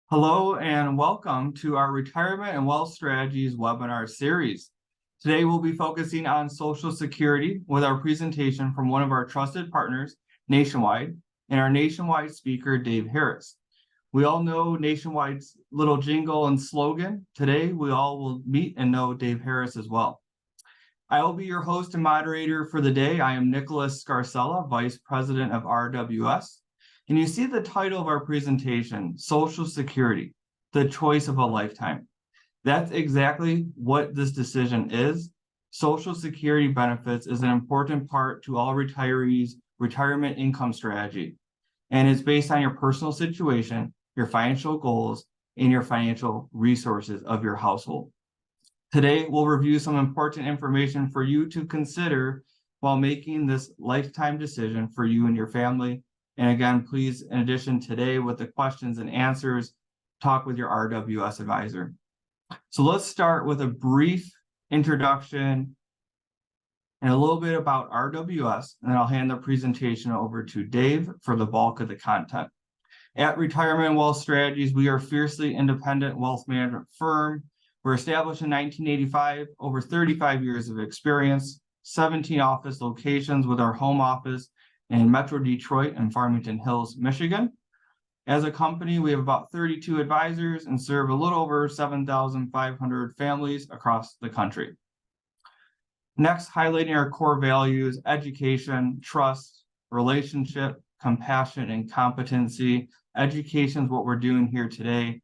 Hello and welcome to our Retirement and Wealth Strategies webinar series. Today we'll be focusing on Social Security with our presentation from one of our trusted partners, Nationwide, and our Nationwide speaker, Dave Harris. We all know Nationwide's little jingle and slogan. Today we all will meet and know Dave Harris as well. I will be your host and moderator for the day. I am Nicholas Scarcella, Vice President of RWS. And you see the title of our presentation, Social Security, the choice of a lifetime. That's exactly what this decision is. Social Security benefits is an important part to all retirees' retirement income strategy. And it's based on your personal situation, your financial goals, and your financial resources of your household. Today, we'll review some important information for you to consider while making this lifetime decision for you and your family. And again, please, in addition today with the questions and answers, talk with your RWS advisor. So let's start with a brief introduction and a little bit about RWS, and then I'll hand the presentation over to Dave for the bulk of the content. At Retirement and Wealth Strategies, we are a fiercely independent wealth management firm. We're established in 1985, over 35 years of experience, 17 office locations with our home office in Metro Detroit and Farmington Hills, Michigan. As a company, we have about 32 advisors and serve a little over 7,500 families across the country. Next, highlighting our core values, education, trust, relationship, compassion, and competency. Education is what we're doing here today.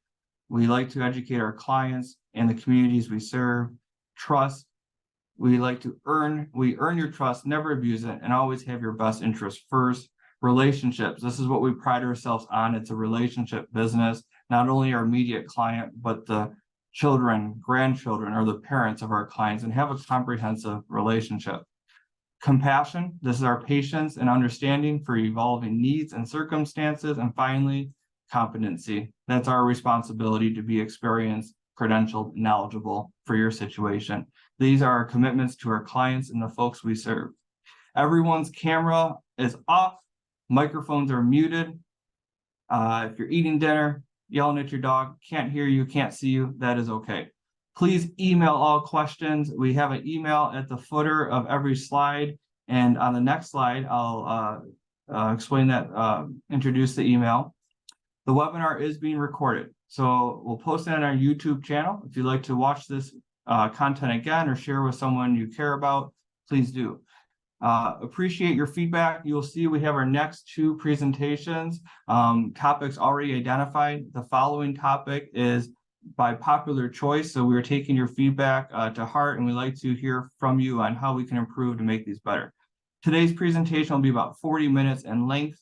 We like to educate our clients and the communities we serve. Trust, we earn your trust, never abuse it, and always have your best interest first. Relationships, this is what we pride ourselves on. It's a relationship business, not only our immediate client, but the children, grandchildren, or the parents of our clients, and have a comprehensive relationship. Compassion, this is our patience and understanding for evolving needs and circumstances. And finally, competency, that's our responsibility to be experienced, credentialed, knowledgeable for your situation. These are our commitments to our clients and the folks we serve. Everyone's camera is off, microphones are muted. If you're eating dinner, yelling at your dog, can't hear you, can't see you, that is okay. Please email all questions. We have an email at the footer of every slide. And on the next slide, I'll explain that, introduce the email. The webinar is being recorded. So we'll post it on our YouTube channel. If you'd like to watch this content again or share with someone you care about, please do. Appreciate your feedback. You'll see we have our next two presentations, topics already identified. The following topic is by popular choice. So we're taking your feedback to heart, and we'd like to hear from you on how we can improve to make these better. Today's presentation will be about 40 minutes in length.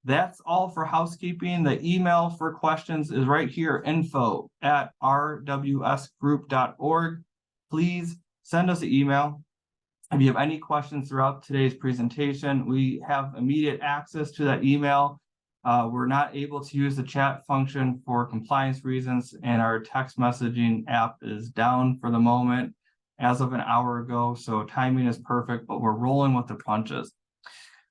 That's all for housekeeping. The email for questions is right here, info@rwsgroup.org. Please send us an email. If you have any questions throughout today's presentation, we have immediate access to that email. We're not able to use the chat function for compliance reasons, and our text messaging app is down for the moment as of an hour ago. So timing is perfect, but we're rolling with the punches.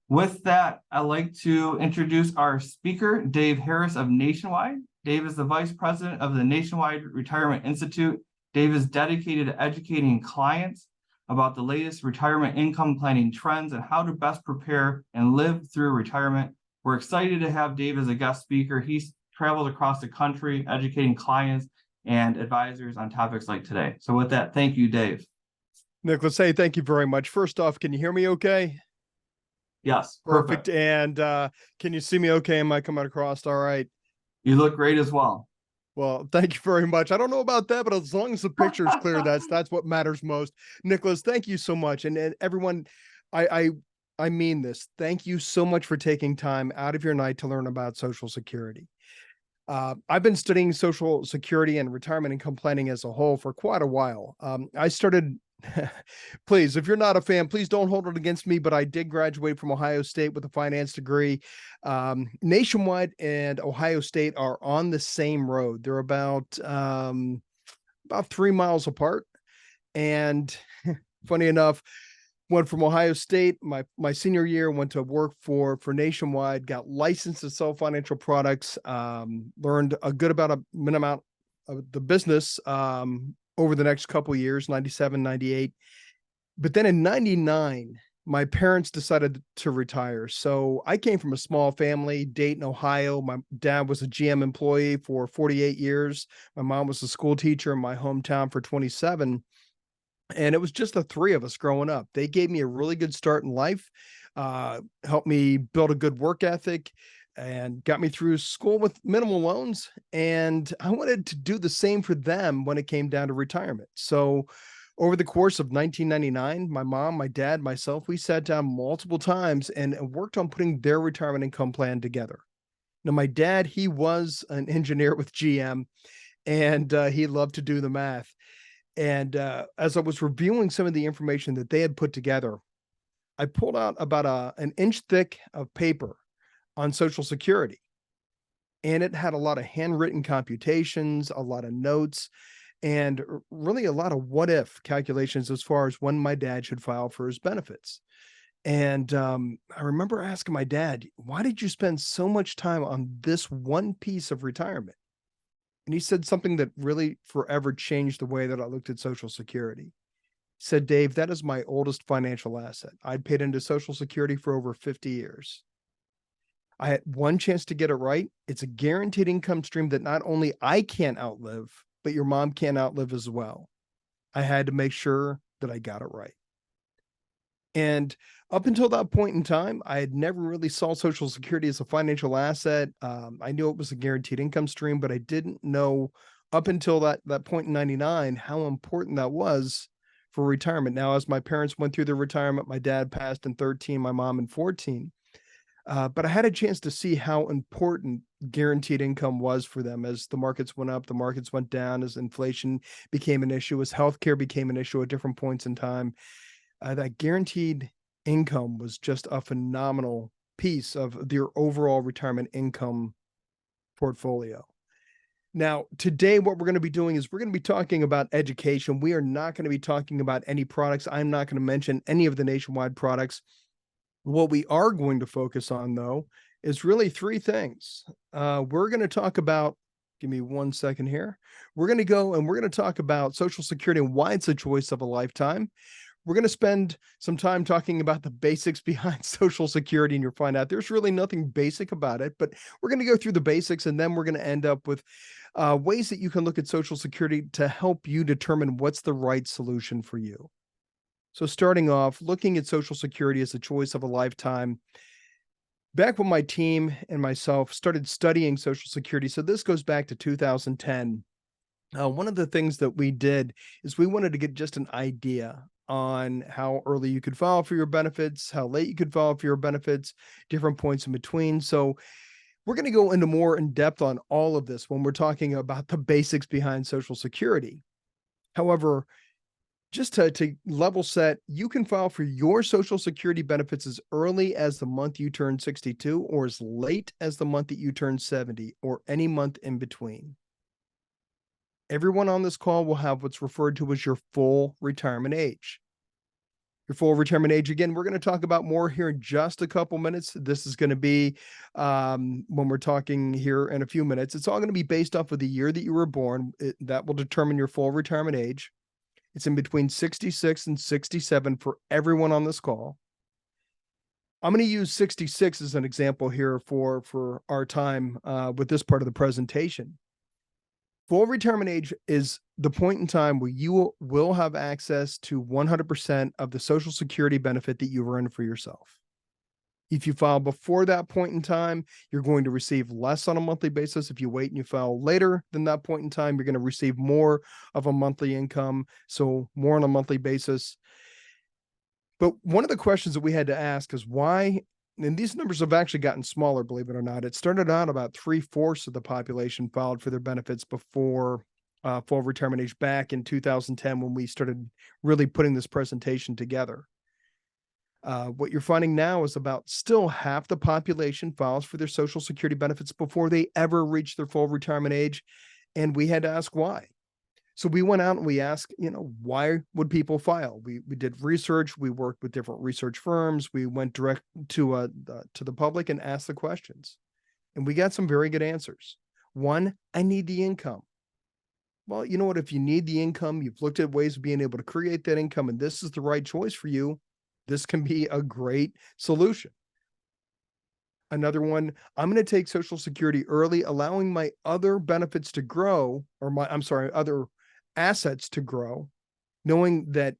With that, I'd like to introduce our speaker, Dave Harris of Nationwide. Dave is the Vice President of the Nationwide Retirement Institute. Dave is dedicated to educating clients about the latest retirement income planning trends and how to best prepare and live through retirement. We're excited to have Dave as a guest speaker. He's traveled across the country educating clients and advisors on topics like today. So with that, thank you, Dave. Nicholas, hey, thank you very much. First off, can you hear me okay? Yes, perfect. And can you see me okay? Am I coming across all right? You look great as well. Well, thank you very much. I don't know about that, but as long as the picture is clear, that's what matters most. Nicholas, thank you so much. And everyone, I mean this. Thank you so much for taking time out of your night to learn about Social Security. I've been studying Social Security and retirement income planning as a whole for quite a while. I started please, if you're not a fan, please don't hold it against me, but I did graduate from Ohio State with a finance degree. Nationwide and Ohio State are on the same road. They're about 3 miles apart. And funny enough, Went from Ohio State, my senior year, went to work for Nationwide, got licensed to sell financial products, learned a good about a minimum of the business over the next couple of years, 97, 98. But then in 99, my parents decided to retire. So I came from a small family, Dayton, Ohio. My dad was a GM employee for 48 years. My mom was a school teacher in my hometown for 27. And it was just the three of us growing up. They gave me a really good start in life, helped me build a good work ethic, and got me through school with minimal loans. And I wanted to do the same for them when it came down to retirement. So over the course of 1999, my mom, my dad, myself, we sat down multiple times and worked on putting their retirement income plan together. Now, my dad, he was an engineer with GM, and he loved to do the math. And as I was reviewing some of the information that they had put together, I pulled out about an inch thick of paper on Social Security. And it had a lot of handwritten computations, a lot of notes, and really a lot of what if calculations as far as when my dad should file for his benefits. And I remember asking my dad, why did you spend so much time on this one piece of retirement? And he said something that really forever changed the way that I looked at Social Security. He said, Dave, that is my oldest financial asset. I'd paid into Social Security for over 50 years. I had one chance to get it right. It's a guaranteed income stream that not only I can't outlive, but your mom can't outlive as well. I had to make sure that I got it right. And up until that point in time, I had never really saw Social Security as a financial asset. I knew it was a guaranteed income stream, but I didn't know up until that point in 99 how important that was for retirement. Now, as my parents went through their retirement, my dad passed in 13, my mom in 14. But I had a chance to see how important guaranteed income was for them as the markets went up, the markets went down, as inflation became an issue, as healthcare became an issue at different points in time. That guaranteed income was just a phenomenal piece of their overall retirement income portfolio. Now, today, what we're going to be doing is we're going to be talking about education. We are not going to be talking about any products. I'm not going to mention any of the Nationwide products. What we are going to focus on, though, is really three things. We're going to talk about, give me 1 second here. We're going to go and we're going to talk about Social Security and why it's a choice of a lifetime. We're going to spend some time talking about the basics behind Social Security, and you'll find out there's really nothing basic about it, but we're going to go through the basics, and then we're going to end up with ways that you can look at Social Security to help you determine what's the right solution for you. So starting off, looking at Social Security as a choice of a lifetime, back when my team and myself started studying Social Security, so this goes back to 2010, one of the things that we did is we wanted to get just an idea on how early you could file for your benefits, how late you could file for your benefits, different points in between. So we're going to go into more in depth on all of this when we're talking about the basics behind Social Security. However, just to level set, you can file for your Social Security benefits as early as the month you turn 62 or as late as the month that you turn 70 or any month in between. Everyone on this call will have what's referred to as your full retirement age. Your full retirement age, again, we're going to talk about more here in just a couple minutes. This is going to be when we're talking here in a few minutes. It's all going to be based off of the year that you were born. That will determine your full retirement age. It's in between 66 and 67 for everyone on this call. I'm going to use 66 as an example here for our time with this part of the presentation. Full retirement age is the point in time where you will have access to 100% of the Social Security benefit that you earned for yourself. If you file before that point in time, you're going to receive less on a monthly basis. If you wait and you file later than that point in time, you're going to receive more of a monthly income, so more on a monthly basis. But one of the questions that we had to ask is why, and these numbers have actually gotten smaller, believe it or not. It started out about 3/4 of the population filed for their benefits before full retirement age back in 2010 when we started really putting this presentation together. What you're finding now is about still half the population files for their Social Security benefits before they ever reach their full retirement age. And we had to ask why. So we went out and we asked, why would people file? We did research. We worked with different research firms. We went direct to the public and asked the questions, and we got some very good answers. One, I need the income. Well, you know what? If you need the income, you've looked at ways of being able to create that income, and this is the right choice for you, this can be a great solution. Another one, I'm going to take Social Security early, allowing my other benefits to grow, or other assets to grow, knowing that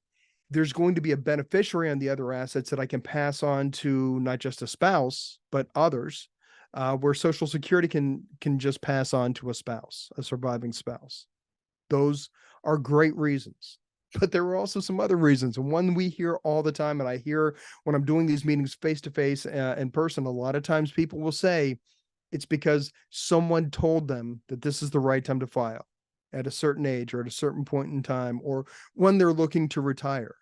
there's going to be a beneficiary on the other assets that I can pass on to not just a spouse, but others, where Social Security can just pass on to a spouse, a surviving spouse. Those are great reasons. But there are also some other reasons. And one we hear all the time, and I hear when I'm doing these meetings face to face in person, a lot of times people will say it's because someone told them that this is the right time to file at a certain age or at a certain point in time, or when they're looking to retire.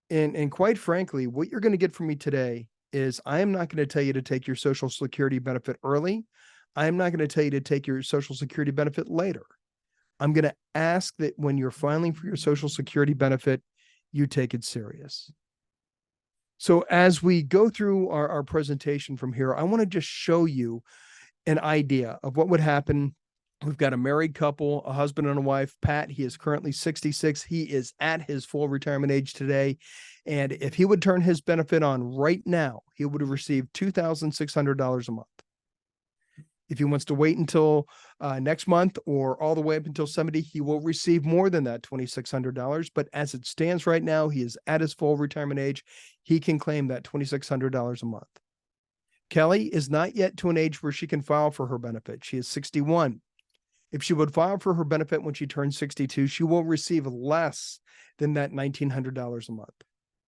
And quite frankly, what you're going to get from me today is I am not going to tell you to take your Social Security benefit early. I am not going to tell you to take your Social Security benefit later. I'm going to ask that when you're filing for your Social Security benefit, you take it serious. So as we go through our presentation from here, I want to just show you an idea of what would happen. We've got a married couple, a husband and a wife. Pat, he is currently 66. He is at his full retirement age today. And if he would turn his benefit on right now, he would have received $2,600 a month. If he wants to wait until next month or all the way up until 70, he will receive more than that $2,600. But as it stands right now, he is at his full retirement age. He can claim that $2,600 a month. Kelly is not yet to an age where she can file for her benefit. She is 61. If she would file for her benefit when she turns 62, she will receive less than that $1,900 a month.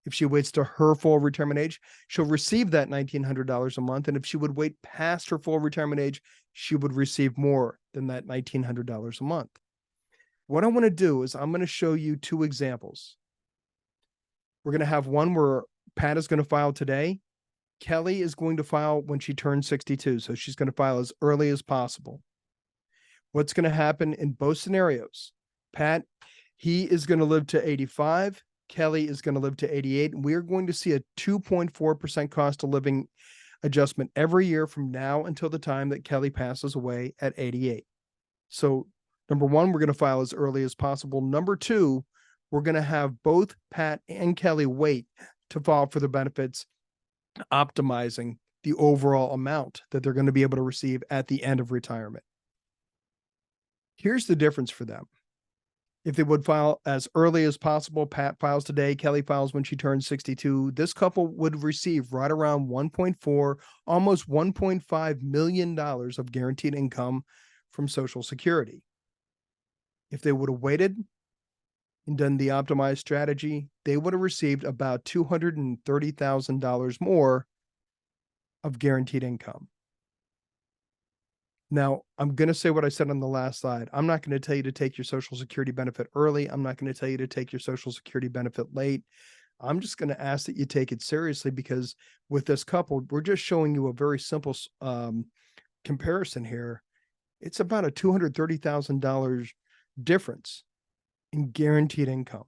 If she waits to her full retirement age, she'll receive that $1,900 a month. And if she would wait past her full retirement age, she would receive more than that $1,900 a month. What I want to do is I'm going to show you two examples. We're going to have one where Pat is going to file today. Kelly is going to file when she turns 62. So she's going to file as early as possible. What's going to happen in both scenarios? Pat, he is going to live to 85. Kelly is going to live to 88. And we're going to see a 2.4% cost of living adjustment every year from now until the time that Kelly passes away at 88. So number one, we're going to file as early as possible. Number two, we're going to have both Pat and Kelly wait to file for the benefits, optimizing the overall amount that they're going to be able to receive at the end of retirement. Here's the difference for them. If they would file as early as possible, Pat files today, Kelly files when she turns 62, this couple would receive right around 1.4, almost $1.5 million of guaranteed income from Social Security. If they would have waited and done the optimized strategy, they would have received about $230,000 more of guaranteed income. Now, I'm going to say what I said on the last slide. I'm not going to tell you to take your Social Security benefit early. I'm not going to tell you to take your Social Security benefit late. I'm just going to ask that you take it seriously, because with this couple, we're just showing you a very simple comparison here. It's about a $230,000 difference in guaranteed income.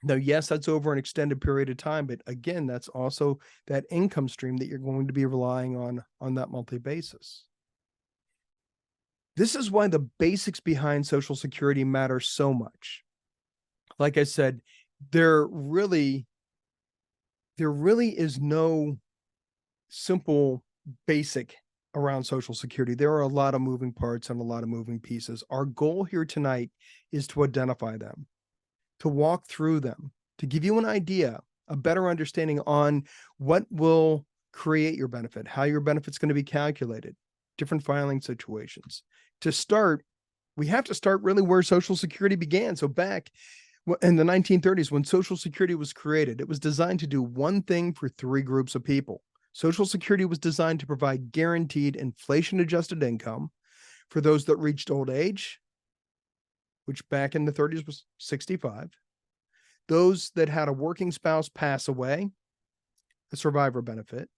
Now, yes, that's over an extended period of time, but again, that's also that income stream that you're going to be relying on that monthly basis. This is why the basics behind Social Security matter so much. Like I said, there really is no simple basic around Social Security. There are a lot of moving parts and a lot of moving pieces. Our goal here tonight is to identify them, to walk through them, to give you an idea, a better understanding on what will create your benefit, how your benefit's going to be calculated, different filing situations. To start, we have to start really where Social Security began. So back in the 1930s, when Social Security was created, it was designed to do one thing for three groups of people. Social Security was designed to provide guaranteed inflation-adjusted income for those that reached old age, which back in the 30s was 65. Those that had a working spouse pass away, a survivor benefit.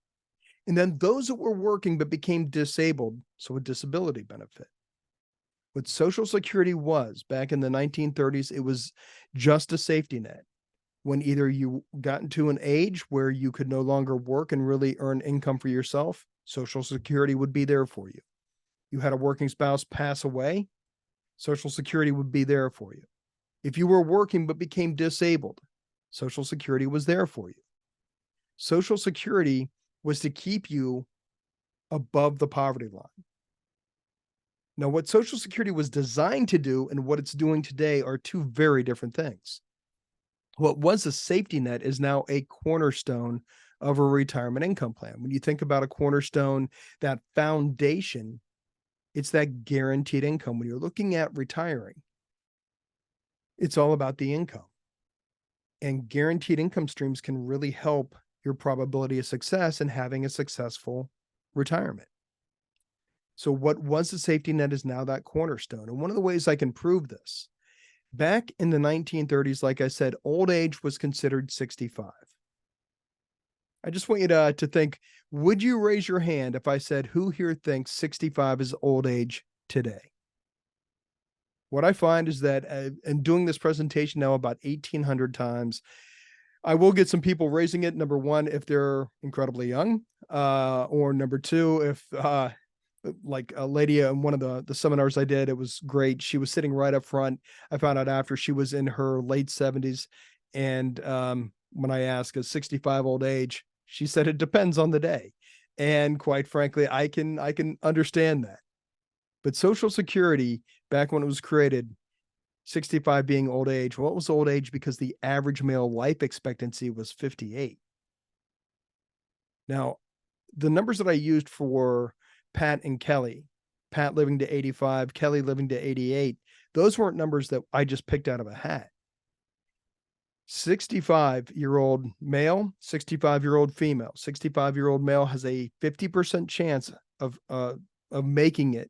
And then those that were working but became disabled, so a disability benefit. What Social Security was back in the 1930s, it was just a safety net. When either you got into an age where you could no longer work and really earn income for yourself, Social Security would be there for you. You had a working spouse pass away, Social Security would be there for you. If you were working but became disabled, Social Security was there for you. Social Security was to keep you above the poverty line. Now, what Social Security was designed to do and what it's doing today are two very different things. What was a safety net is now a cornerstone of a retirement income plan. When you think about a cornerstone, that foundation, it's that guaranteed income. When you're looking at retiring, it's all about the income. And guaranteed income streams can really help your probability of success in having a successful retirement. So what was a safety net is now that cornerstone. And one of the ways I can prove this, back in the 1930s, like I said, old age was considered 65. I just want you to think, would you raise your hand if I said, who here thinks 65 is old age today? What I find is that in doing this presentation now about 1,800 times, I will get some people raising it. Number one, if they're incredibly young, or number two, if like a lady in one of the seminars I did, it was great. She was sitting right up front. I found out after she was in her late 70s. And when I asked, is 65 old age? She said, it depends on the day. And quite frankly, I can understand that. But Social Security, back when it was created, 65 being old age, what was old age? Because the average male life expectancy was 58. Now, the numbers that I used for Pat and Kelly, Pat living to 85, Kelly living to 88, those weren't numbers that I just picked out of a hat. 65-year-old male, 65-year-old female. 65-year-old male has a 50% chance of making it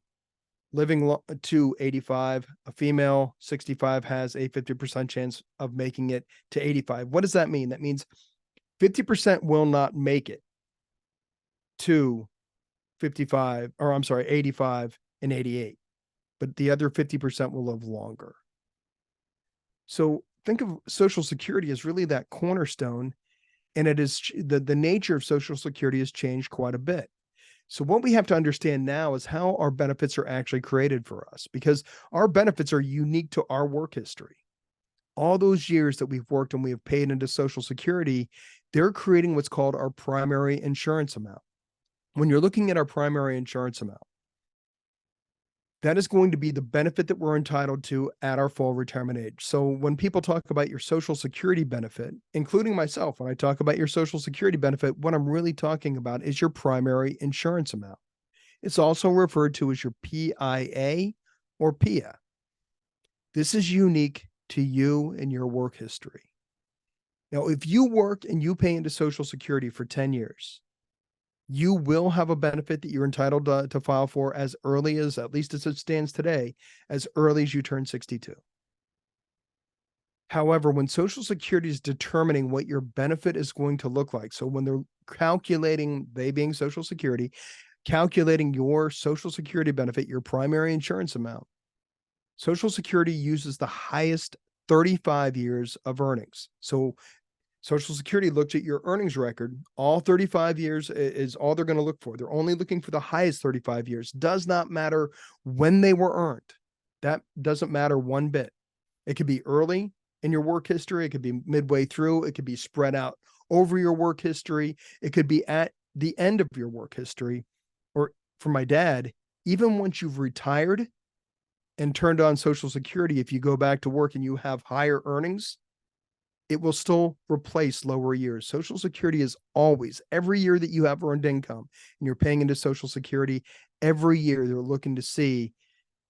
living to 85. A female 65 has a 50% chance of making it to 85. What does that mean? That means 50% will not make it to 85 and 88, but the other 50% will live longer. So think of Social Security as really that cornerstone, and it is the nature of Social Security has changed quite a bit. So what we have to understand now is how our benefits are actually created for us, because our benefits are unique to our work history. All those years that we've worked and we have paid into Social Security, they're creating what's called our primary insurance amount. When you're looking at our primary insurance amount, that is going to be the benefit that we're entitled to at our full retirement age. So when people talk about your Social Security benefit, including myself, when I talk about your Social Security benefit, what I'm really talking about is your primary insurance amount. It's also referred to as your PIA or PIA. This is unique to you and your work history. Now, if you work and you pay into Social Security for 10 years, you will have a benefit that you're entitled to file for as early as, at least as it stands today, as early as you turn 62. However, when Social Security is determining what your benefit is going to look like, so when they're calculating, they being Social Security, calculating your Social Security benefit, your primary insurance amount, Social Security uses the highest 35 years of earnings. So Social Security looked at your earnings record. All 35 years is all they're going to look for. They're only looking for the highest 35 years. Does not matter when they were earned. That doesn't matter one bit. It could be early in your work history. It could be midway through. It could be spread out over your work history. It could be at the end of your work history. Or for my dad, even once you've retired and turned on Social Security, if you go back to work and you have higher earnings, it will still replace lower years. Social Security is always, every year that you have earned income and you're paying into Social Security, every year they're looking to see,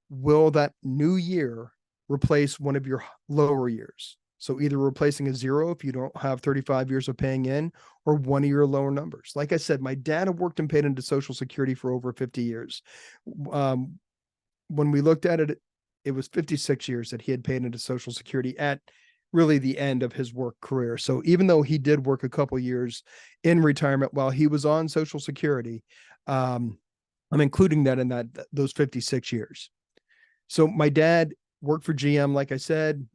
will that new year replace one of your lower years? So either replacing a zero if you don't have 35 years of paying in, or one of your lower numbers. Like I said, my dad had worked and paid into Social Security for over 50 years. When we looked at it, it was 56 years that he had paid into Social Security at really the end of his work career. So even though he did work a couple years in retirement while he was on Social Security, I'm including that in those 56 years. So my dad worked for GM, like I said,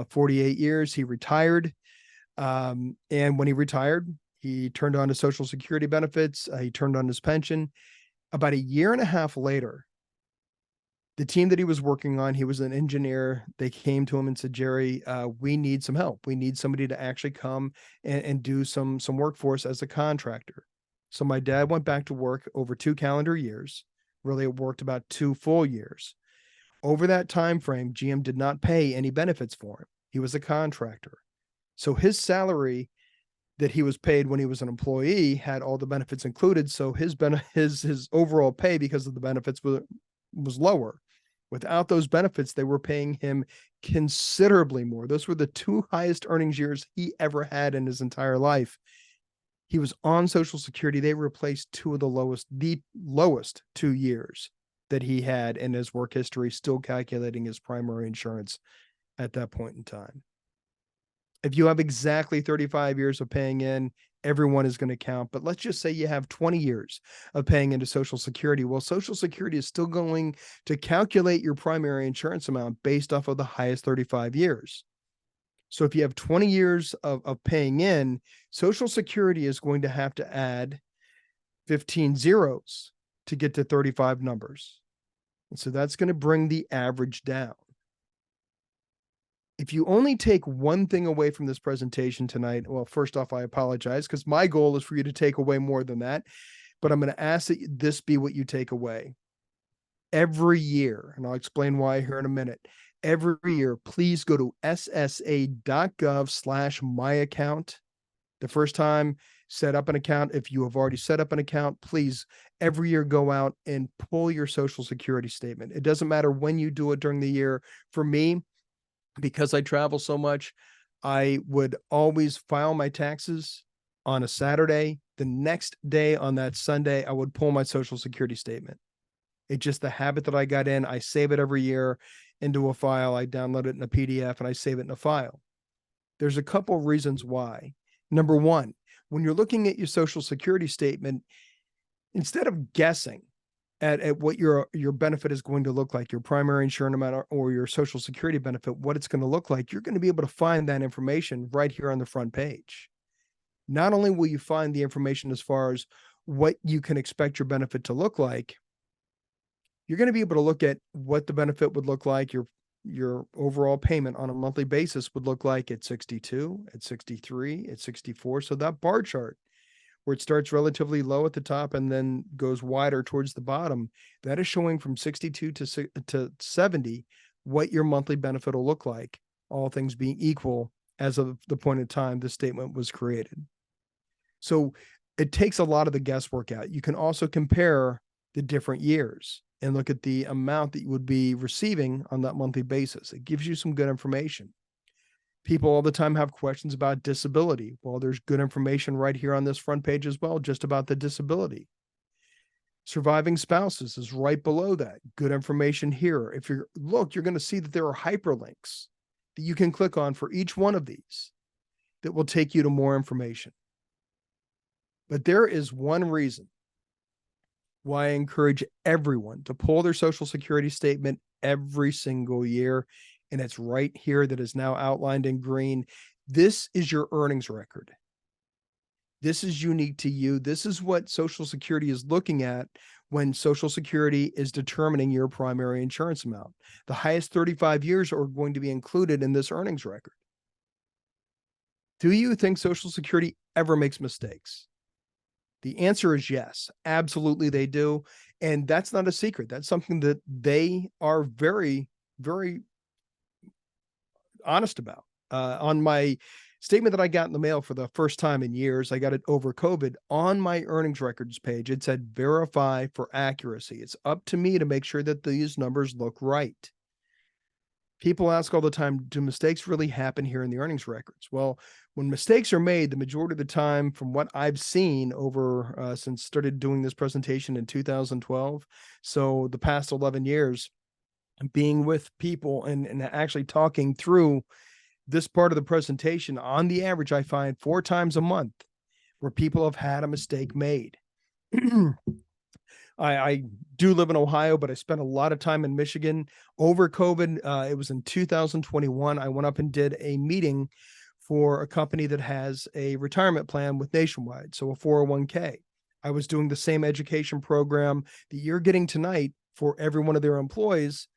48 years. He retired. And when he retired, he turned on his Social Security benefits. He turned on his pension. About a year and a half later, the team that he was working on, he was an engineer. They came to him and said, Jerry, we need some help. We need somebody to actually come and do some work for us as a contractor. So my dad went back to work over 2 calendar years. Really, it worked about 2 full years. Over that time frame, GM did not pay any benefits for him. He was a contractor. So his salary that he was paid when he was an employee had all the benefits included. So his overall pay because of the benefits was lower. Without those benefits, they were paying him considerably more. Those were the 2 highest earnings years he ever had in his entire life. He was on Social Security. They replaced the lowest 2 years that he had in his work history, still calculating his primary insurance at that point in time. If you have exactly 35 years of paying in, everyone is going to count. But let's just say you have 20 years of paying into Social Security. Well, Social Security is still going to calculate your primary insurance amount based off of the highest 35 years. So if you have 20 years of paying in, Social Security is going to have to add 15 zeros to get to 35 numbers. And so that's going to bring the average down. If you only take one thing away from this presentation tonight, well, first off, I apologize because my goal is for you to take away more than that, but I'm going to ask that this be what you take away. Every year, and I'll explain why here in a minute, every year, please go to ssa.gov/myaccount. The first time, set up an account. If you have already set up an account, please every year go out and pull your Social Security statement. It doesn't matter when you do it during the year. For me, because I travel so much, I would always file my taxes on a Saturday. The next day on that Sunday, I would pull my Social Security statement. It's just the habit that I got in. I save it every year into a file. I download it in a PDF and I save it in a file. There's a couple of reasons why. Number one, when you're looking at your Social Security statement, instead of guessing at what your benefit is going to look like, your primary insurance amount or your Social Security benefit, what it's going to look like, you're going to be able to find that information right here on the front page. Not only will you find the information as far as what you can expect your benefit to look like, you're going to be able to look at what the benefit would look like, your overall payment on a monthly basis would look like at 62, at 63, at 64. So that bar chart where it starts relatively low at the top and then goes wider towards the bottom, that is showing from 62 to 70 what your monthly benefit will look like, all things being equal as of the point in time the statement was created. So it takes a lot of the guesswork out. You can also compare the different years and look at the amount that you would be receiving on that monthly basis. It gives you some good information. People all the time have questions about disability. Well, there's good information right here on this front page as well, just about the disability. Surviving spouses is right below that. Good information here. If you look, you're going to see that there are hyperlinks that you can click on for each one of these that will take you to more information. But there is one reason why I encourage everyone to pull their Social Security statement every single year. And it's right here that is now outlined in green. This is your earnings record. This is unique to you. This is what Social Security is looking at when Social Security is determining your primary insurance amount. The highest 35 years are going to be included in this earnings record. Do you think Social Security ever makes mistakes? The answer is yes, absolutely they do. And that's not a secret. That's something that they are very, very honest about. On my statement that I got in the mail for the first time in years, I got it over COVID. On my earnings records page, it said verify for accuracy. It's up to me to make sure that these numbers look right. People ask all the time, do mistakes really happen here in the earnings records? Well, when mistakes are made, the majority of the time, from what I've seen over since started doing this presentation in 2012, so the past 11 years, being with people and actually talking through this part of the presentation, on the average, I find 4 times a month where people have had a mistake made. I do live in Ohio, but I spent a lot of time in Michigan over COVID. It was in 2021. I went up and did a meeting for a company that has a retirement plan with Nationwide, so a 401k. I was doing the same education program that you're getting tonight for every one of their employees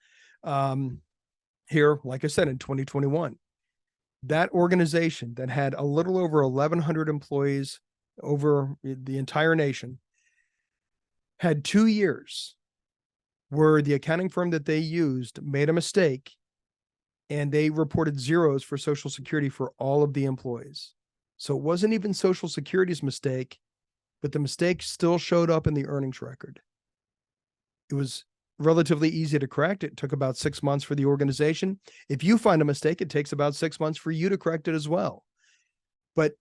here, like I said, in 2021. That organization that had a little over 1,100 employees over the entire nation had 2 years where the accounting firm that they used made a mistake and they reported zeros for Social Security for all of the employees. So it wasn't even Social Security's mistake, but the mistake still showed up in the earnings record. It was relatively easy to correct. It took about 6 months for the organization. If you find a mistake, it takes about 6 months for you to correct it as well. But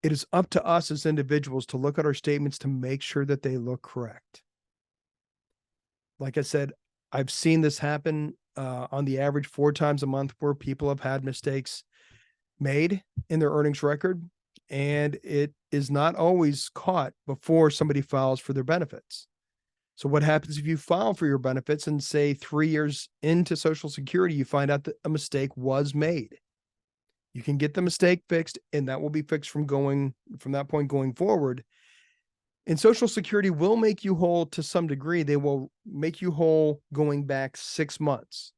it is up to us as individuals to look at our statements to make sure that they look correct. Like I said, I've seen this happen on the average 4 times a month where people have had mistakes made in their earnings record, and it is not always caught before somebody files for their benefits. So what happens if you file for your benefits and say 3 years into Social Security, you find out that a mistake was made? You can get the mistake fixed, and that will be fixed from that point going forward. And Social Security will make you whole to some degree. They will make you whole going back 6 months,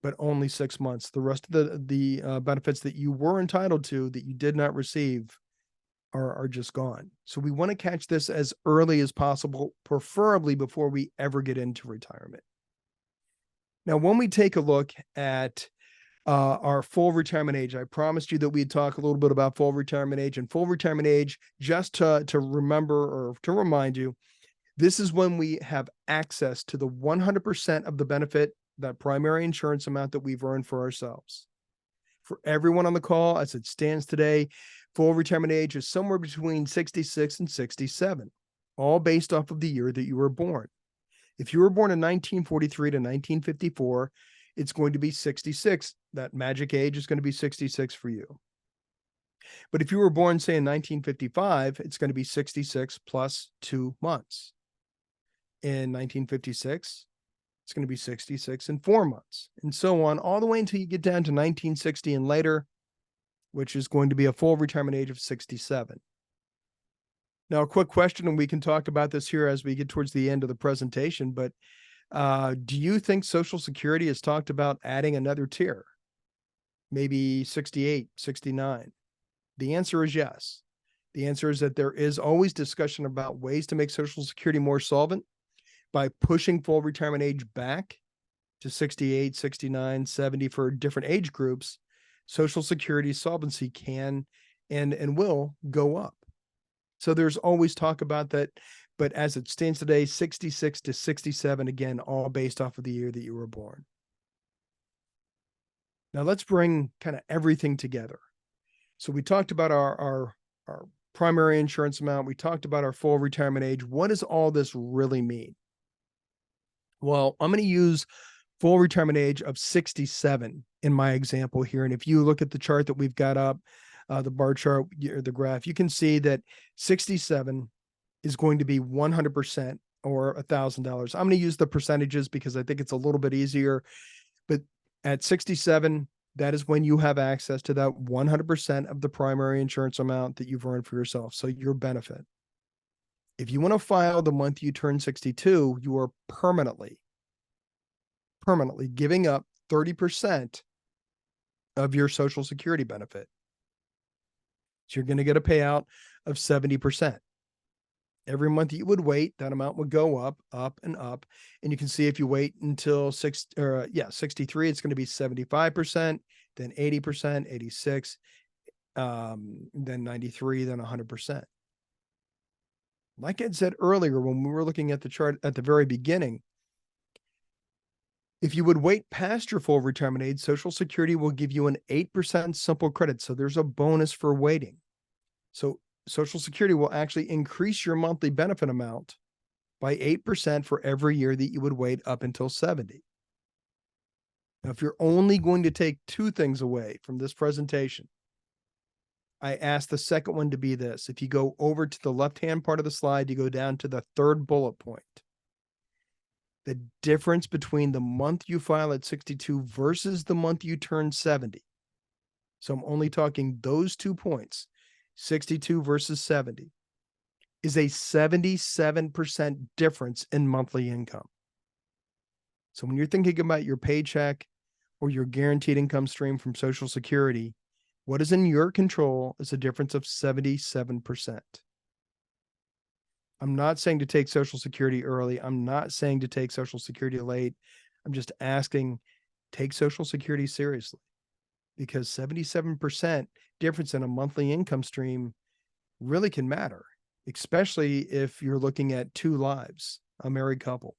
but only 6 months. The rest of the benefits that you were entitled to that you did not receive are just gone. So we want to catch this as early as possible, preferably before we ever get into retirement. Now, when we take a look at our full retirement age, I promised you that we'd talk a little bit about full retirement age. And full retirement age, just to remember or to remind you, this is when we have access to the 100% of the benefit, that primary insurance amount that we've earned for ourselves. For everyone on the call, as it stands today, full retirement age is somewhere between 66 and 67, all based off of the year that you were born. If you were born in 1943 to 1954, it's going to be 66. That magic age is going to be 66 for you. But if you were born, say, in 1955, it's going to be 66 plus 2 months. In 1956, it's going to be 66 and 4 months, and so on, all the way until you get down to 1960 and later, which is going to be a full retirement age of 67. Now, a quick question, and we can talk about this here as we get towards the end of the presentation, but do you think Social Security has talked about adding another tier? Maybe 68, 69? The answer is yes. The answer is that there is always discussion about ways to make Social Security more solvent by pushing full retirement age back to 68, 69, 70 for different age groups. Social Security solvency can and will go up. So there's always talk about that. But as it stands today, 66 to 67, again, all based off of the year that you were born. Now let's bring kind of everything together. So we talked about our primary insurance amount. We talked about our full retirement age. What does all this really mean? Well, I'm going to use full retirement age of 67 in my example here. And if you look at the chart that we've got up, the bar chart, or the graph, you can see that 67 is going to be 100% or $1,000. I'm going to use the percentages because I think it's a little bit easier. But at 67, that is when you have access to that 100% of the primary insurance amount that you've earned for yourself. So your benefit. If you want to file the month you turn 62, you are permanently giving up 30% of your Social Security benefit. So you're going to get a payout of 70%. Every month you would wait, that amount would go up, up, and up. And you can see if you wait until 63, it's going to be 75%, then 80%, 86, then 93, then 100%. Like I said earlier, when we were looking at the chart at the very beginning, if you would wait past your full retirement age, Social Security will give you an 8% simple credit. So there's a bonus for waiting. So Social Security will actually increase your monthly benefit amount by 8% for every year that you would wait up until 70. Now, if you're only going to take 2 things away from this presentation, I asked the second one to be this. If you go over to the left-hand part of the slide, you go down to the third bullet point. The difference between the month you file at 62 versus the month you turn 70. So I'm only talking those 2 points, 62 versus 70, is a 77% difference in monthly income. So when you're thinking about your paycheck or your guaranteed income stream from Social Security, what is in your control is a difference of 77%. I'm not saying to take Social Security early. I'm not saying to take Social Security late. I'm just asking, take Social Security seriously, because 77% difference in a monthly income stream really can matter, especially if you're looking at 2 lives, a married couple.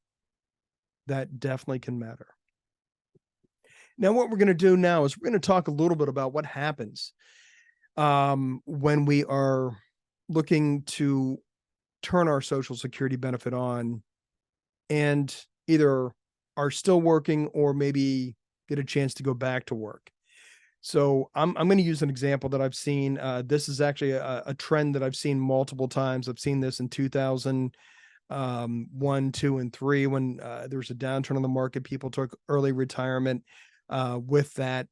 That definitely can matter. Now, what we're going to do now is we're going to talk a little bit about what happens when we are looking to turn our Social Security benefit on and either are still working or maybe get a chance to go back to work. So I'm going to use an example that I've seen. This is actually a trend that I've seen multiple times. I've seen this in 2001, 2, and 3 when there was a downturn in the market. People took early retirement. With that,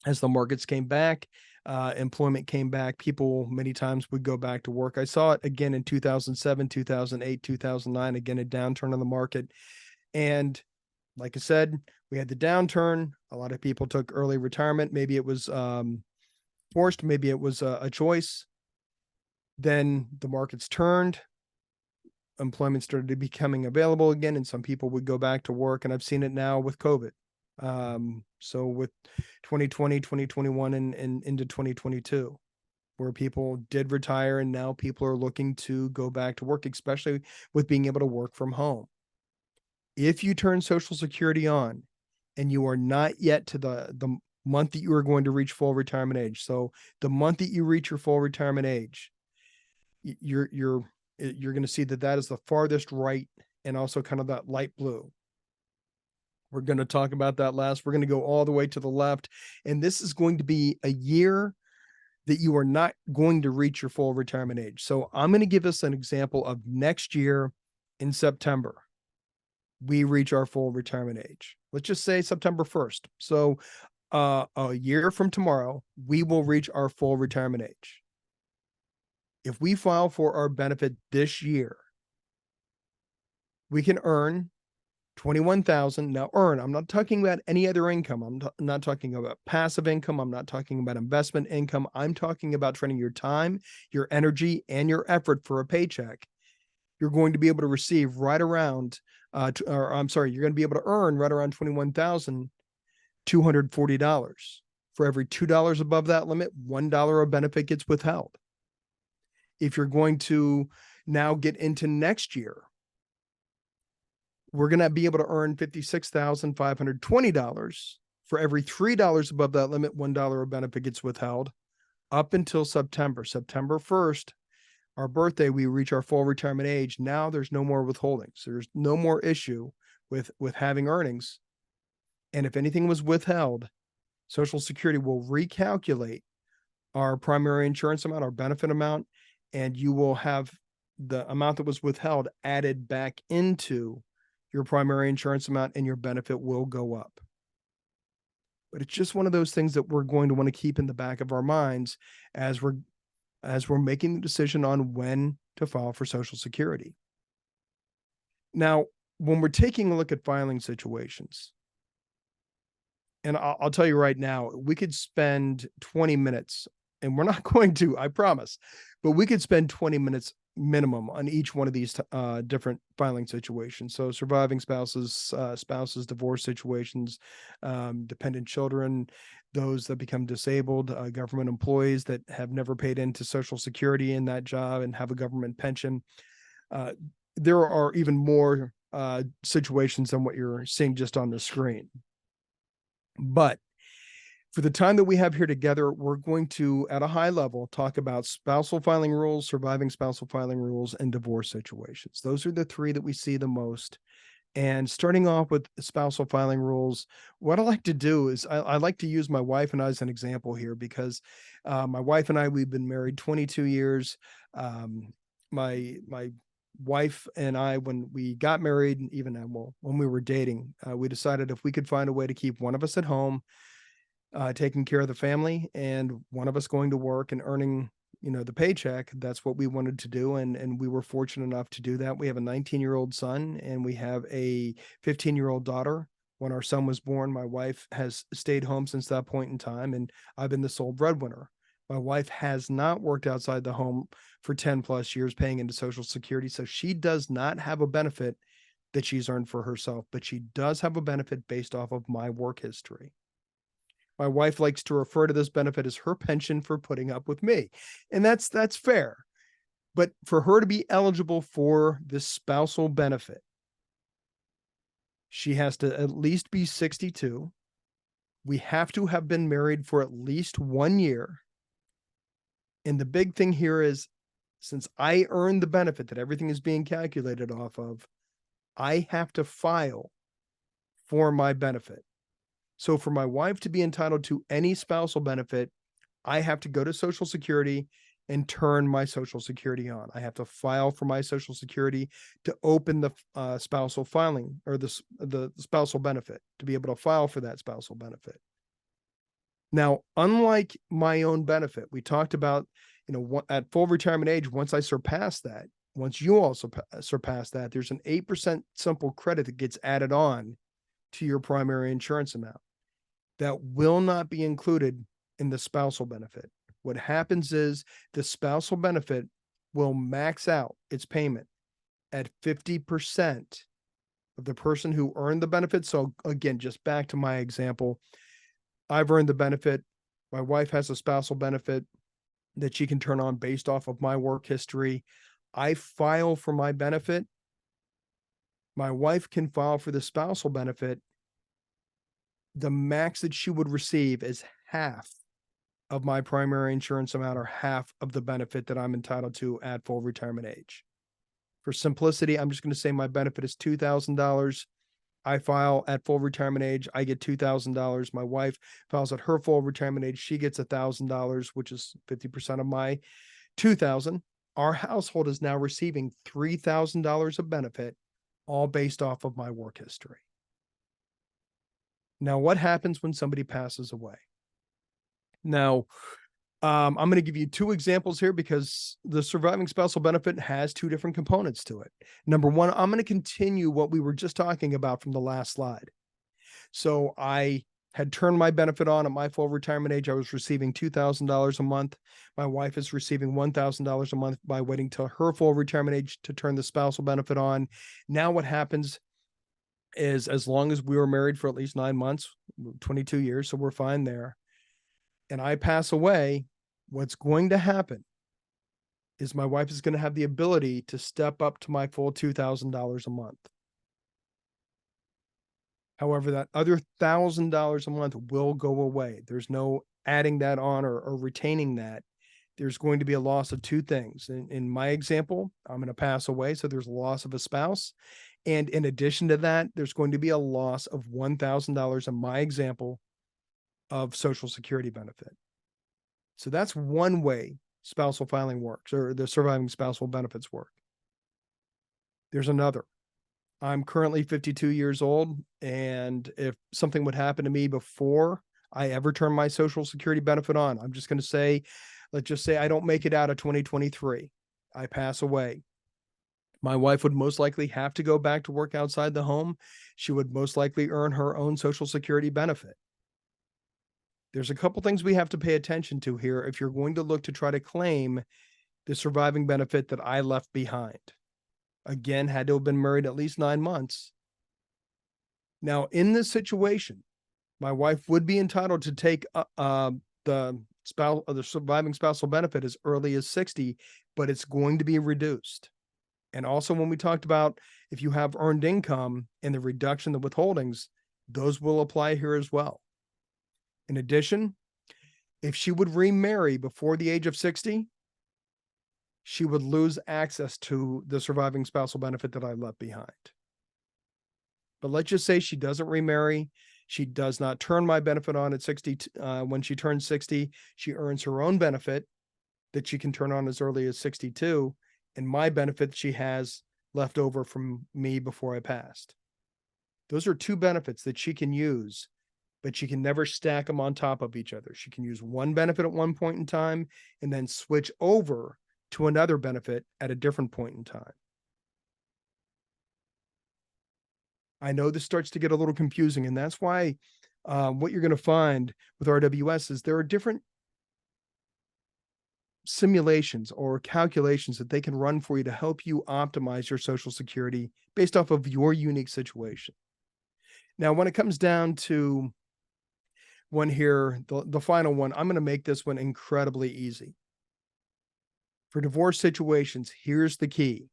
as the markets came back, employment came back, people many times would go back to work. I saw it again in 2007, 2008, 2009, again, a downturn in the market. And like I said, we had the downturn. A lot of people took early retirement. Maybe it was forced, maybe it was a choice. Then the markets turned, employment started to becoming available again, and some people would go back to work. And I've seen it now with COVID. So with 2020, 2021, and into 2022, where people did retire and now people are looking to go back to work, especially with being able to work from home. If you turn Social Security on and you are not yet to the month that you are going to reach full retirement age, so the month that you reach your full retirement age, you're going to see that that is the farthest right, and also kind of that light blue. We're going to talk about that last. We're going to go all the way to the left. And this is going to be a year that you are not going to reach your full retirement age. So I'm going to give us an example of next year in September. We reach our full retirement age. Let's just say September 1st. So a year from tomorrow, we will reach our full retirement age. If we file for our benefit this year, we can earn $21,000. Now I'm not talking about any other income. I'm not talking about passive income. I'm not talking about investment income. I'm talking about trading your time, your energy, and your effort for a paycheck. You're going to be able to receive right around, you're going to be able to earn right around $21,240. For every $2 above that limit, $1 of benefit gets withheld. If you're going to now get into next year, we're going to be able to earn $56,520. For every $3 above that limit, $1 of benefit gets withheld up until September 1st, our birthday, we reach our full retirement age. Now there's no more withholdings. There's no more issue with having earnings. And if anything was withheld, Social Security will recalculate our primary insurance amount, our benefit amount, and you will have the amount that was withheld added back into your primary insurance amount, and your benefit will go up. But it's just one of those things that we're going to want to keep in the back of our minds as we're making the decision on when to file for Social Security. Now, when we're taking a look at filing situations, and I'll tell you right now, we could spend 20 minutes, and we're not going to, I promise, but we could spend 20 minutes minimum on each one of these different filing situations. So surviving spouses, divorce situations, dependent children, those that become disabled, government employees that have never paid into Social Security in that job and have a government pension. There are even more situations than what you're seeing just on the screen. But for the time that we have here together, we're going to, at a high level, talk about spousal filing rules, surviving spousal filing rules, and divorce situations. Those are the three that we see the most And starting off with spousal filing rules, what I like to do is I like to use my wife and I as an example here because my wife and I, we've been married 22 years. Um, my wife and I, when we got married, and even well, when we were dating, we decided if we could find a way to keep one of us at home, taking care of the family, and one of us going to work and earning, the paycheck, that's what we wanted to do. And we were fortunate enough to do that. We have a 19-year-old son and we have a 15-year-old daughter. When our son was born, my wife has stayed home since that point in time, and I've been the sole breadwinner. My wife has not worked outside the home for 10 plus years paying into Social Security, so she does not have a benefit that she's earned for herself, but she does have a benefit based off of my work history. My wife likes to refer to this benefit as her pension for putting up with me. And that's fair. But for her to be eligible for this spousal benefit, she has to at least be 62. We have to have been married for at least 1 year. And the big thing here is, since I earn the benefit that everything is being calculated off of, I have to file for my benefit. So for my wife to be entitled to any spousal benefit, I have to go to Social Security and turn my Social Security on. I have to file for my Social Security to open the spousal filing, or the spousal benefit, to be able to file for that spousal benefit. Now, unlike my own benefit, we talked about, at full retirement age, once I surpass that, once you also surpass that, there's an 8% simple credit that gets added on to your primary insurance amount that will not be included in the spousal benefit. What happens is the spousal benefit will max out its payment at 50% of the person who earned the benefit. So again, just back to my example, I've earned the benefit. My wife has a spousal benefit that she can turn on based off of my work history. I file for my benefit. My wife can file for the spousal benefit. The max that she would receive is half of my primary insurance amount, or half of the benefit that I'm entitled to at full retirement age. For simplicity, I'm just going to say my benefit is $2,000. I file at full retirement age, I get $2,000. My wife files at her full retirement age, she gets $1,000, which is 50% of my $2,000. Our household is now receiving $3,000 of benefit, all based off of my work history. Now, what happens when somebody passes away? Now, I'm going to give you two examples here because the surviving spousal benefit has two different components to it. Number one, I'm going to continue what we were just talking about from the last slide. So I had turned my benefit on at my full retirement age. I was receiving $2,000 a month. My wife is receiving $1,000 a month by waiting till her full retirement age to turn the spousal benefit on. Now what happens is, as long as we were married for at least 9 months, 22 years, so we're fine there, and I pass away, what's going to happen is my wife is going to have the ability to step up to my full $2,000 a month. However, that other $1,000 a month will go away. There's no adding that on or retaining that. There's going to be a loss of two things. In my example, I'm going to pass away, so there's a loss of a spouse. And in addition to that, there's going to be a loss of $1,000 in my example of Social Security benefit. So that's one way spousal filing works, or the surviving spousal benefits work. There's another. I'm currently 52 years old, and if something would happen to me before I ever turn my Social Security benefit on, I'm just going to say, let's just say I don't make it out of 2023. I pass away. My wife would most likely have to go back to work outside the home. She would most likely earn her own Social Security benefit. There's a couple things we have to pay attention to here if you're going to look to try to claim the surviving benefit that I left behind. Again, had to have been married at least 9 months. Now, in this situation, my wife would be entitled to take the surviving spousal benefit as early as 60, but it's going to be reduced. And also, when we talked about if you have earned income and the reduction of withholdings, those will apply here as well. In addition, if she would remarry before the age of 60, she would lose access to the surviving spousal benefit that I left behind. But let's just say she doesn't remarry. She does not turn my benefit on at 60. When she turns 60, she earns her own benefit that she can turn on as early as 62, and my benefit she has left over from me before I passed. Those are two benefits that she can use, but she can never stack them on top of each other. She can use one benefit at one point in time and then switch over to another benefit at a different point in time. I know this starts to get a little confusing, and that's why what you're going to find with RWS is there are different simulations or calculations that they can run for you to help you optimize your Social Security based off of your unique situation. Now, when it comes down to one here, the final one, I'm going to make this one incredibly easy. For divorce situations, here's the key.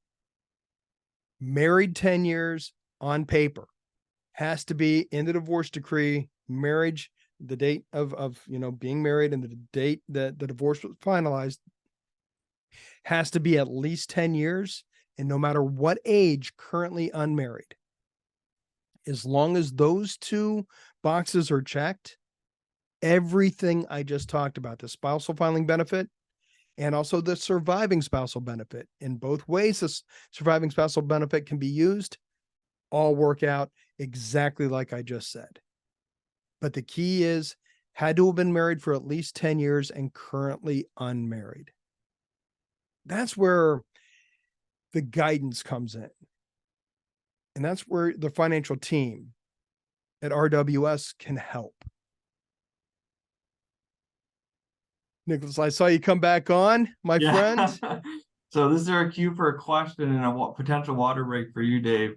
Married 10 years on paper has to be in the divorce decree, marriage, the date of being married and the date that the divorce was finalized has to be at least 10 years. And no matter what age, currently unmarried, as long as those two boxes are checked, everything I just talked about, the spousal filing benefit and also the surviving spousal benefit, in both ways, the surviving spousal benefit can be used, all work out exactly like I just said. But the key is had to have been married for at least 10 years and currently unmarried. That's where the guidance comes in. And that's where the financial team at RWS can help. Nicholas, I saw you come back on, my friend. So this is our cue for a question and a potential water break for you, Dave.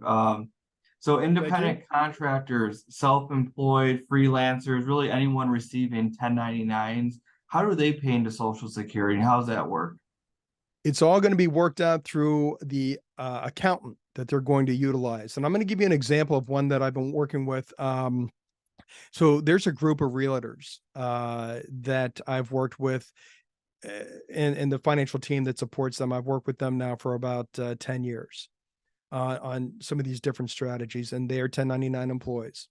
So independent contractors, self-employed, freelancers, really anyone receiving 1099s, how do they pay into Social Security and how does that work? It's all going to be worked out through the accountant that they're going to utilize. And I'm going to give you an example of one that I've been working with. So there's a group of realtors that I've worked with and the financial team that supports them. I've worked with them now for about 10 years on some of these different strategies, and they are 1099 employees.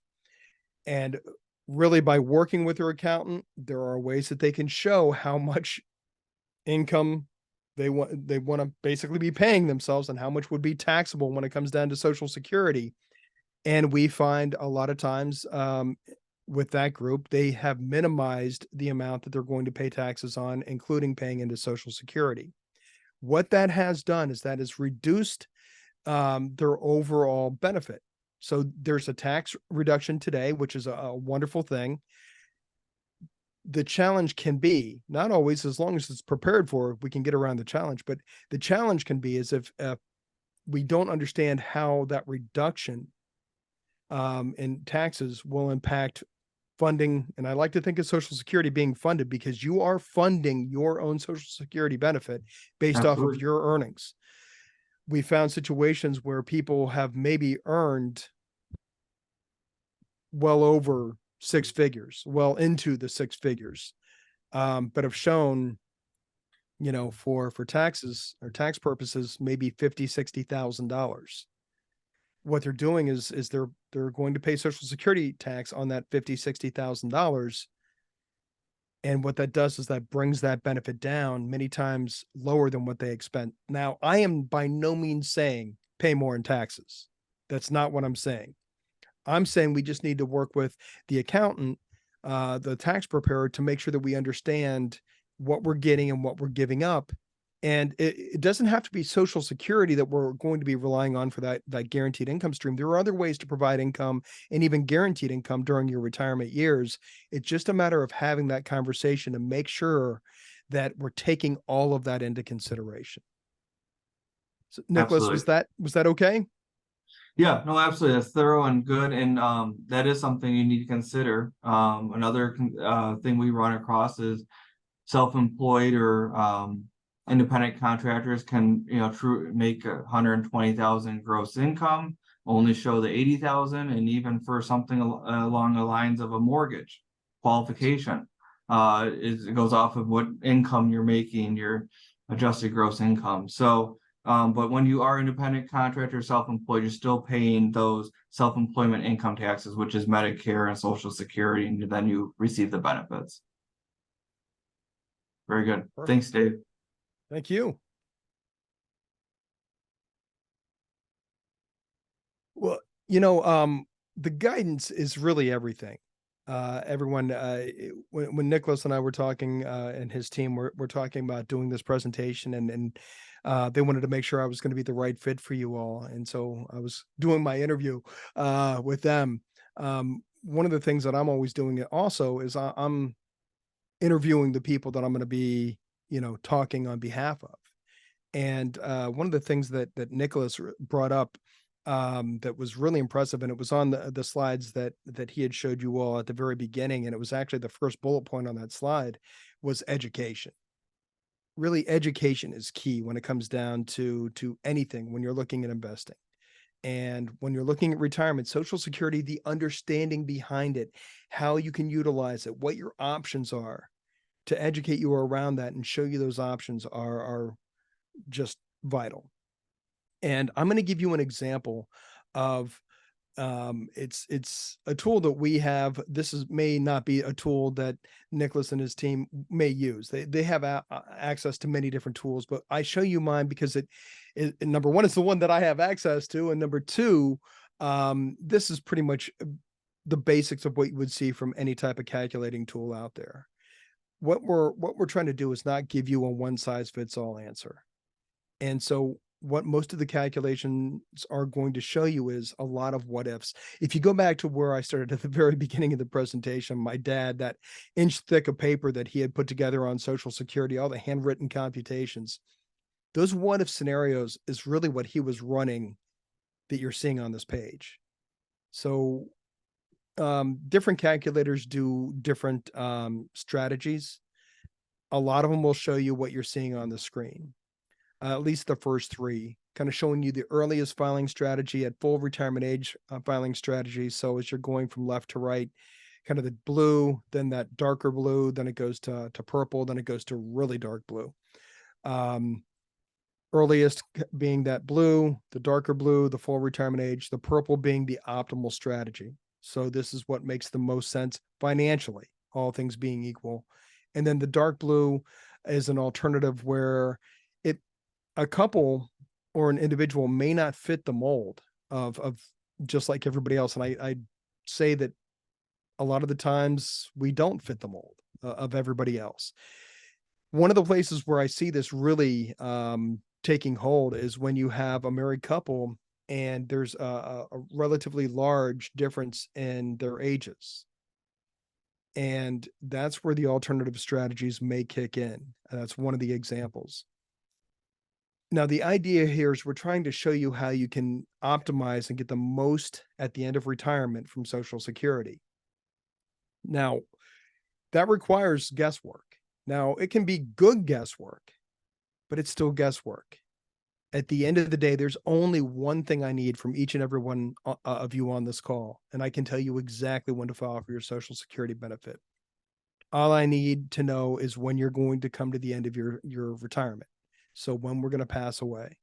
And really, by working with their accountant, there are ways that they can show how much income they want to basically be paying themselves and how much would be taxable when it comes down to Social Security. And we find a lot of times with that group, they have minimized the amount that they're going to pay taxes on, including paying into Social Security. What that has done is that has reduced their overall benefit. So there's a tax reduction today, which is a wonderful thing. The challenge can be, not always, as long as it's prepared for, we can get around the challenge, but the challenge can be is if we don't understand how that reduction in taxes will impact funding. And I like to think of Social Security being funded because you are funding your own Social Security benefit based off of your earnings. We found situations where people have maybe earned well over six figures, well into the six figures, but have shown, for taxes or tax purposes, maybe $50,000, $60,000. What they're doing is they're going to pay Social Security tax on that $50,000, $60,000. And what that does is that brings that benefit down many times lower than what they expend. Now, I am by no means saying pay more in taxes. That's not what I'm saying. I'm saying we just need to work with the accountant, the tax preparer, to make sure that we understand what we're getting and what we're giving up. And it doesn't have to be Social Security that we're going to be relying on for that guaranteed income stream. There are other ways to provide income and even guaranteed income during your retirement years. It's just a matter of having that conversation to make sure that we're taking all of that into consideration. So, Nicholas, Absolutely. was that okay? Yeah, no, absolutely. That's thorough and good. And that is something you need to consider. Another thing we run across is self-employed or independent contractors can, make 120,000 gross income, only show the 80,000, and even for something along the lines of a mortgage qualification, it goes off of what income you're making, your adjusted gross income. So But when you are independent contractor, self-employed, you're still paying those self-employment income taxes, which is Medicare and Social Security, and then you receive the benefits. Very good. Perfect. Thanks, Dave. Thank you. Well, the guidance is really everything. Everyone, when Nicholas and I were talking, and his team were talking about doing this presentation, and they wanted to make sure I was going to be the right fit for you all, and so I was doing my interview with them. One of the things that I'm always doing it also is I'm interviewing the people that I'm going to be, talking on behalf of. And one of the things that Nicholas brought up, that was really impressive, and it was on the slides that he had showed you all at the very beginning, and it was actually the first bullet point on that slide, was education. Really, education is key when it comes down to anything when you're looking at investing. And when you're looking at retirement, Social Security, the understanding behind it, how you can utilize it, what your options are, to educate you around that and show you those options are just vital. And I'm going to give you an example of, it's a tool that we have. May not be a tool that Nicholas and his team may use. They have access to many different tools, but I show you mine because it number one, it's the one that I have access to, and number two, this is pretty much the basics of what you would see from any type of calculating tool out there. What we're trying to do is not give you a one size fits all answer. And so what most of the calculations are going to show you is a lot of what ifs. If you go back to where I started at the very beginning of the presentation, my dad, that inch thick of paper that he had put together on Social Security, all the handwritten computations, those what if scenarios is really what he was running that you're seeing on this page. So different calculators do different strategies. A lot of them will show you what you're seeing on the screen. At least the first three, kind of showing you the earliest filing strategy at full retirement age filing strategy. So as you're going from left to right, kind of the blue, then that darker blue, then it goes to purple, then it goes to really dark blue. Earliest being that blue, the darker blue, the full retirement age, the purple being the optimal strategy. So this is what makes the most sense financially, all things being equal. And then the dark blue is an alternative where a couple or an individual may not fit the mold of just like everybody else. And I say that a lot of the times we don't fit the mold of everybody else. One of the places where I see this really taking hold is when you have a married couple and there's a relatively large difference in their ages. And that's where the alternative strategies may kick in. That's one of the examples. Now, the idea here is we're trying to show you how you can optimize and get the most at the end of retirement from Social Security. Now, that requires guesswork. Now, it can be good guesswork, but it's still guesswork. At the end of the day, there's only one thing I need from each and every one of you on this call, and I can tell you exactly when to file for your Social Security benefit. All I need to know is when you're going to come to the end of your retirement. So when we're going to pass away.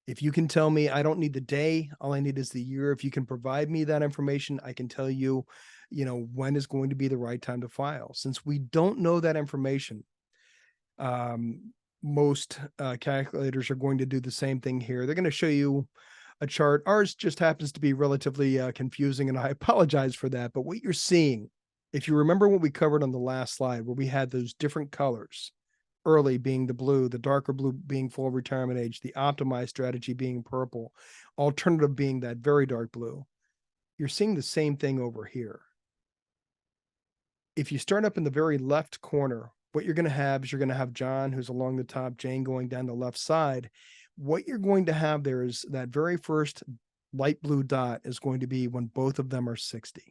If you can tell me, I don't need the day, all I need is the year. If you can provide me that information, I can tell you, when is going to be the right time to file. Since we don't know that information, most calculators are going to do the same thing here. They're going to show you a chart. Ours just happens to be relatively confusing, and I apologize for that. But what you're seeing, if you remember what we covered on the last slide, where we had those different colors, early being the blue, the darker blue being full retirement age, the optimized strategy being purple, alternative being that very dark blue. You're seeing the same thing over here. If you start up in the very left corner, what you're going to have is you're going to have John, who's along the top, Jane going down the left side. What you're going to have there is that very first light blue dot is going to be when both of them are 60.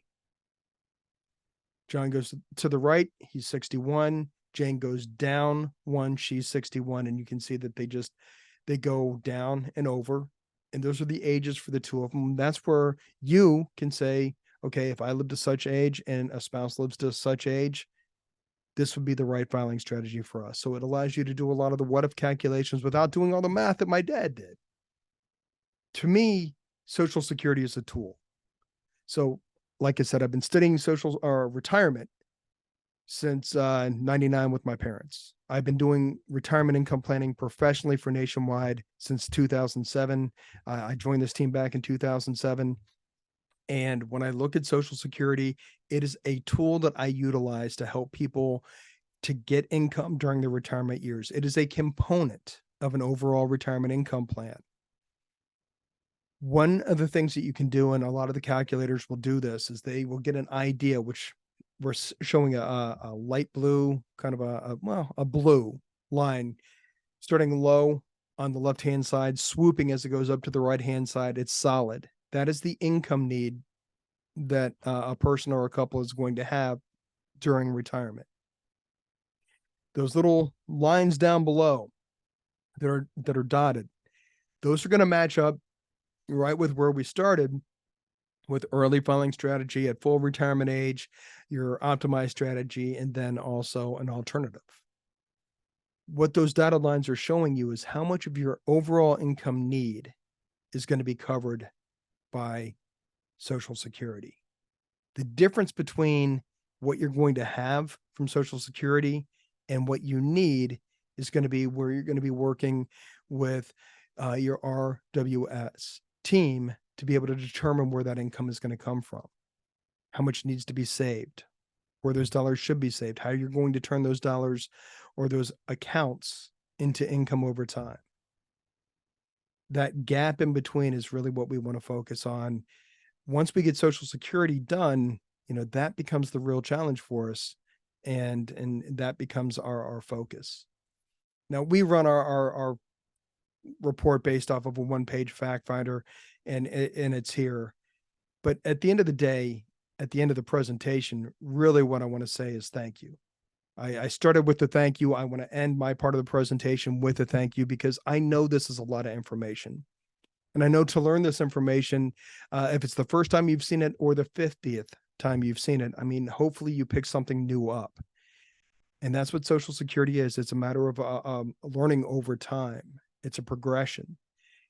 John goes to the right, he's 61. Jane goes down one, she's 61, and you can see that they go down and over, and those are the ages for the two of them. That's where you can say, okay, if I live to such age and a spouse lives to such age, this would be the right filing strategy for us. So it allows you to do a lot of the what if calculations without doing all the math that my dad did. To me, Social Security is a tool. So, like I said, I've been studying social or retirement since 99 with my parents. I've been doing retirement income planning professionally for Nationwide since 2007. I joined this team back in 2007. And when I look at Social Security, it is a tool that I utilize to help people to get income during their retirement years. It is a component of an overall retirement income plan. One of the things that you can do, and a lot of the calculators will do this, is they will get an idea, which we're showing a light blue, kind of a blue line, starting low on the left-hand side, swooping as it goes up to the right-hand side. It's solid. That is the income need that a person or a couple is going to have during retirement. Those little lines down below that are dotted, those are going to match up right with where we started with early filing strategy at full retirement age, your optimized strategy, and then also an alternative. What those dotted lines are showing you is how much of your overall income need is going to be covered by Social Security. The difference between what you're going to have from Social Security and what you need is going to be where you're going to be working with your RWS team to be able to determine where that income is going to come from, how much needs to be saved, where those dollars should be saved, how you're going to turn those dollars or those accounts into income over time. That gap in between is really what we want to focus on. Once we get Social Security done, that becomes the real challenge for us, and that becomes our focus. Now we run our report based off of a one-page fact finder, and it's here. But at the end of the day, at the end of the presentation, really what I want to say is thank you. I started with the thank you. I want to end my part of the presentation with a thank you, because I know this is a lot of information. And I know to learn this information, if it's the first time you've seen it or the 50th time you've seen it, hopefully you pick something new up. And that's what Social Security is. It's a matter of learning over time. It's a progression.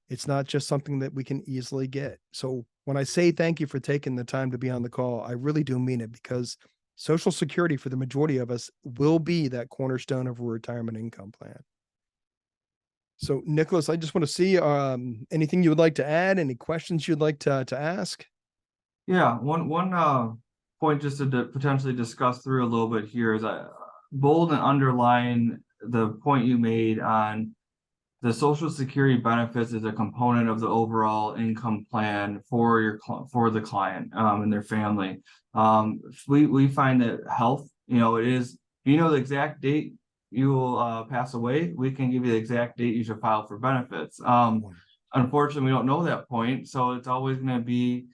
It's not just something that we can easily get. So when I say thank you for taking the time to be on the call, I really do mean it, because Social Security for the majority of us will be that cornerstone of a retirement income plan. So Nicholas, I just want to see anything you would like to add, any questions you'd like to ask? Yeah, one point just to potentially discuss through a little bit here is bold and underline the point you made on the Social Security benefits is a component of the overall income plan for the client and their family. We find that health, it is, the exact date you will pass away, we can give you the exact date you should file for benefits. Unfortunately, we don't know that point, so it's always going to be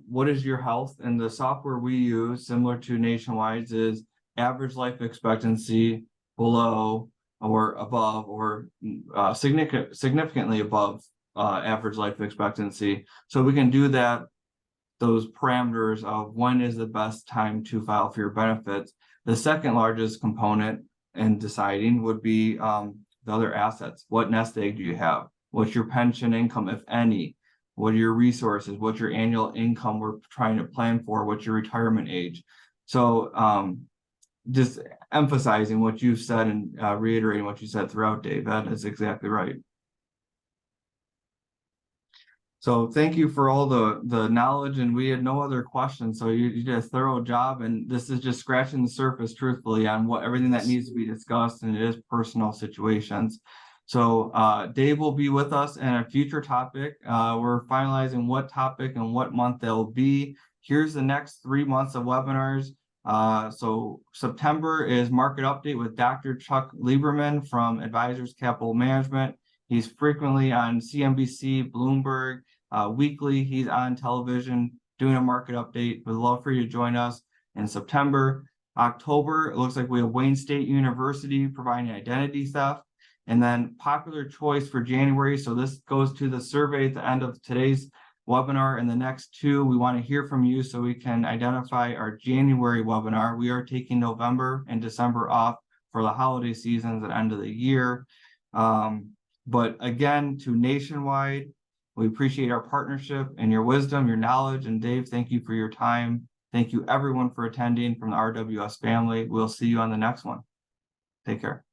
what is your health? And the software we use, similar to Nationwide's, is average life expectancy below or above, or significantly above average life expectancy. So we can do that, those parameters of when is the best time to file for your benefits. The second largest component in deciding would be the other assets. What nest egg do you have? What's your pension income, if any? What are your resources? What's your annual income we're trying to plan for? What's your retirement age? So just emphasizing what you've said and reiterating what you said throughout, Dave. That is exactly right. So thank you for all the knowledge, and we had no other questions. So you did a thorough job, and this is just scratching the surface, truthfully, on everything that needs to be discussed, and it is personal situations. So Dave will be with us in a future topic. We're finalizing what topic and what month they'll be. Here's the next 3 months of webinars. So September is Market Update with Dr. Chuck Lieberman from Advisors Capital Management. He's frequently on CNBC, Bloomberg. Weekly, he's on television doing a market update. We'd love for you to join us in September. October, it looks like we have Wayne State University providing identity theft. And then popular choice for January. So this goes to the survey at the end of today's webinar and the next two, we want to hear from you so we can identify our January webinar. We are taking November and December off for the holiday seasons at the end of the year. But again, to Nationwide, we appreciate our partnership and your wisdom, your knowledge. And Dave, thank you for your time. Thank you everyone for attending from the RWS family. We'll see you on the next one. Take care.